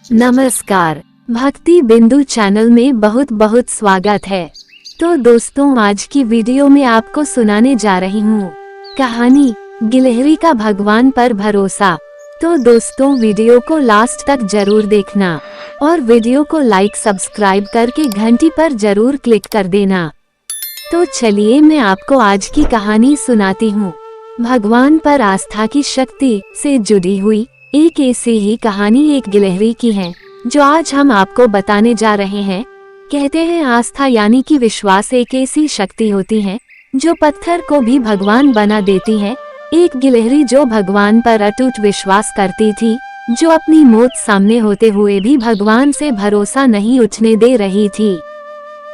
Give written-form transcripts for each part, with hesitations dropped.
नमस्कार, भक्ति बिंदु चैनल में बहुत बहुत स्वागत है। तो दोस्तों, आज की वीडियो में आपको सुनाने जा रही हूँ कहानी गिलहरी का भगवान पर भरोसा। तो दोस्तों, वीडियो को लास्ट तक जरूर देखना और वीडियो को लाइक सब्सक्राइब करके घंटी पर जरूर क्लिक कर देना। तो चलिए मैं आपको आज की कहानी सुनाती हूँ। भगवान पर आस्था की शक्ति से जुड़ी हुई एक ऐसी ही कहानी एक गिलहरी की है, जो आज हम आपको बताने जा रहे हैं। कहते हैं आस्था यानी कि विश्वास एक ऐसी शक्ति होती है जो पत्थर को भी भगवान बना देती है। एक गिलहरी जो भगवान पर अटूट विश्वास करती थी, जो अपनी मौत सामने होते हुए भी भगवान से भरोसा नहीं उठने दे रही थी।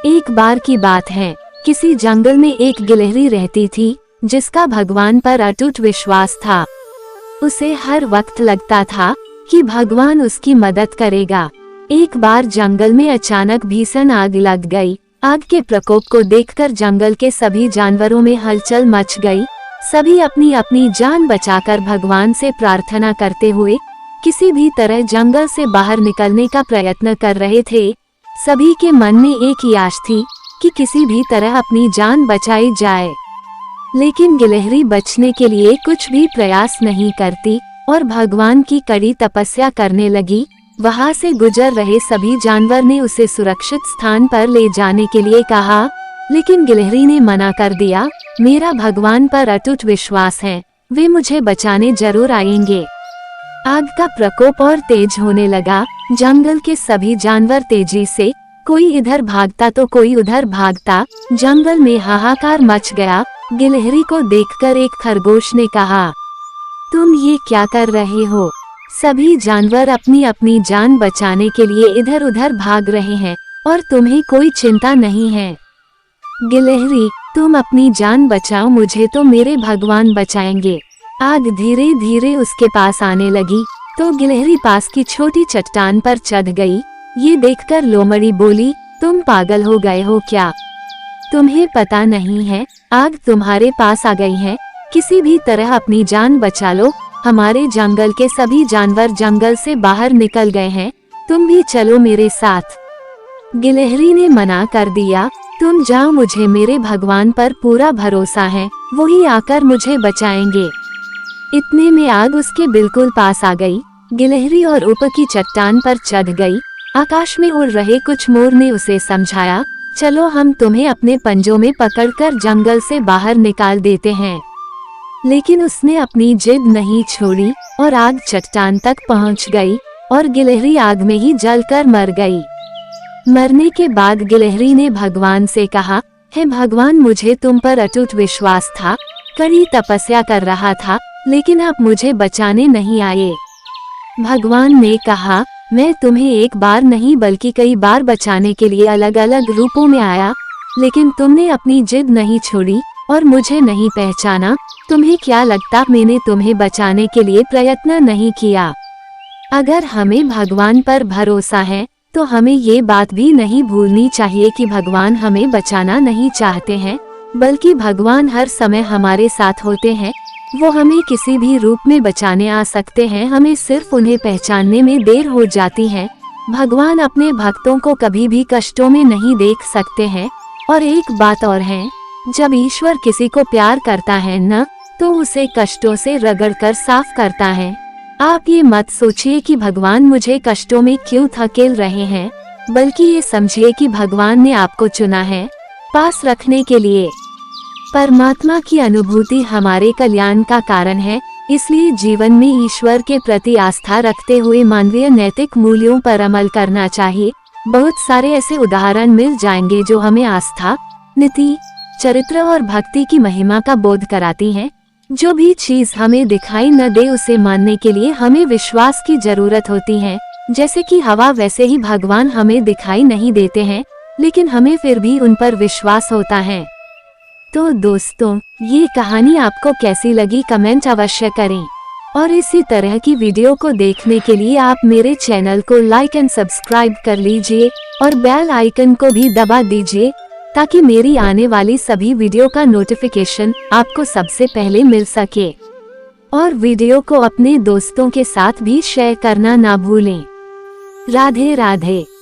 एक बार की बात है, किसी जंगल में एक गिलहरी रहती थी जिसका भगवान पर अटूट विश्वास था। उसे हर वक्त लगता था कि भगवान उसकी मदद करेगा। एक बार जंगल में अचानक भीषण आग लग गई। आग के प्रकोप को देखकर जंगल के सभी जानवरों में हलचल मच गई। सभी अपनी अपनी जान बचाकर भगवान से प्रार्थना करते हुए किसी भी तरह जंगल से बाहर निकलने का प्रयत्न कर रहे थे। सभी के मन में एक ही आश थी कि किसी भी तरह अपनी जान बचाई जाए। लेकिन गिलहरी बचने के लिए कुछ भी प्रयास नहीं करती और भगवान की कड़ी तपस्या करने लगी। वहां से गुजर रहे सभी जानवर ने उसे सुरक्षित स्थान पर ले जाने के लिए कहा, लेकिन गिलहरी ने मना कर दिया। मेरा भगवान पर अटूट विश्वास है, वे मुझे बचाने जरूर आएंगे। आग का प्रकोप और तेज होने लगा। जंगल के सभी जानवर तेजी से, कोई इधर भागता तो कोई उधर भागता। जंगल में हाहाकार मच गया। गिलहरी को देखकर एक खरगोश ने कहा, तुम ये क्या कर रहे हो? सभी जानवर अपनी अपनी जान बचाने के लिए इधर उधर भाग रहे हैं और तुम्हें कोई चिंता नहीं है। गिलहरी, तुम अपनी जान बचाओ, मुझे तो मेरे भगवान बचाएंगे। आग धीरे धीरे उसके पास आने लगी तो गिलहरी पास की छोटी चट्टान पर चढ़ गई। ये देखकर लोमड़ी बोली, तुम पागल हो गए हो क्या? तुम्हें पता नहीं है, आग तुम्हारे पास आ गई है। किसी भी तरह अपनी जान बचा लो। हमारे जंगल के सभी जानवर जंगल से बाहर निकल गए हैं, तुम भी चलो मेरे साथ। गिलहरी ने मना कर दिया, तुम जाओ, मुझे मेरे भगवान पर पूरा भरोसा है, वही आकर मुझे बचाएंगे। इतने में आग उसके बिल्कुल पास आ गई। गिलहरी और ऊपर की चट्टान पर चढ़ गई। आकाश में उड़ रहे कुछ मोर ने उसे समझाया, चलो हम तुम्हें अपने पंजों में पकड़कर जंगल से बाहर निकाल देते हैं। लेकिन उसने अपनी जिद नहीं छोड़ी और आग चट्टान तक पहुंच गई और गिलहरी आग में ही जलकर मर गई। मरने के बाद गिलहरी ने भगवान से कहा, हे भगवान, मुझे तुम पर अटूट विश्वास था, कड़ी तपस्या कर रहा था, लेकिन आप मुझे बचाने नहीं आए। भगवान ने कहा, मैं तुम्हें एक बार नहीं बल्कि कई बार बचाने के लिए अलग अलग रूपों में आया, लेकिन तुमने अपनी जिद नहीं छोड़ी और मुझे नहीं पहचाना। तुम्हें क्या लगता मैंने तुम्हें बचाने के लिए प्रयत्न नहीं किया? अगर हमें भगवान पर भरोसा है तो हमें ये बात भी नहीं भूलनी चाहिए कि भगवान हमें बचाना नहीं चाहते हैं, बल्कि भगवान हर समय हमारे साथ होते हैं। वो हमें किसी भी रूप में बचाने आ सकते हैं, हमें सिर्फ उन्हें पहचानने में देर हो जाती है। भगवान अपने भक्तों को कभी भी कष्टों में नहीं देख सकते हैं। और एक बात और है, जब ईश्वर किसी को प्यार करता है न, तो उसे कष्टों से रगड़कर साफ करता है। आप ये मत सोचिए कि भगवान मुझे कष्टों में क्यों धकेल रहे हैं, बल्कि ये समझिए कि भगवान ने आपको चुना है पास रखने के लिए। परमात्मा की अनुभूति हमारे कल्याण का कारण है, इसलिए जीवन में ईश्वर के प्रति आस्था रखते हुए मानवीय नैतिक मूल्यों पर अमल करना चाहिए। बहुत सारे ऐसे उदाहरण मिल जाएंगे जो हमें आस्था, नीति, चरित्र और भक्ति की महिमा का बोध कराती हैं। जो भी चीज हमें दिखाई न दे उसे मानने के लिए हमें विश्वास की जरूरत होती है। जैसे कि हवा, वैसे ही भगवान हमें दिखाई नहीं देते हैं, लेकिन हमें फिर भी उन पर विश्वास होता है। तो दोस्तों, ये कहानी आपको कैसी लगी कमेंट अवश्य करें और इसी तरह की वीडियो को देखने के लिए आप मेरे चैनल को लाइक एंड सब्सक्राइब कर लीजिए और बेल आइकन को भी दबा दीजिए, ताकि मेरी आने वाली सभी वीडियो का नोटिफिकेशन आपको सबसे पहले मिल सके। और वीडियो को अपने दोस्तों के साथ भी शेयर करना ना भूलें। राधे राधे।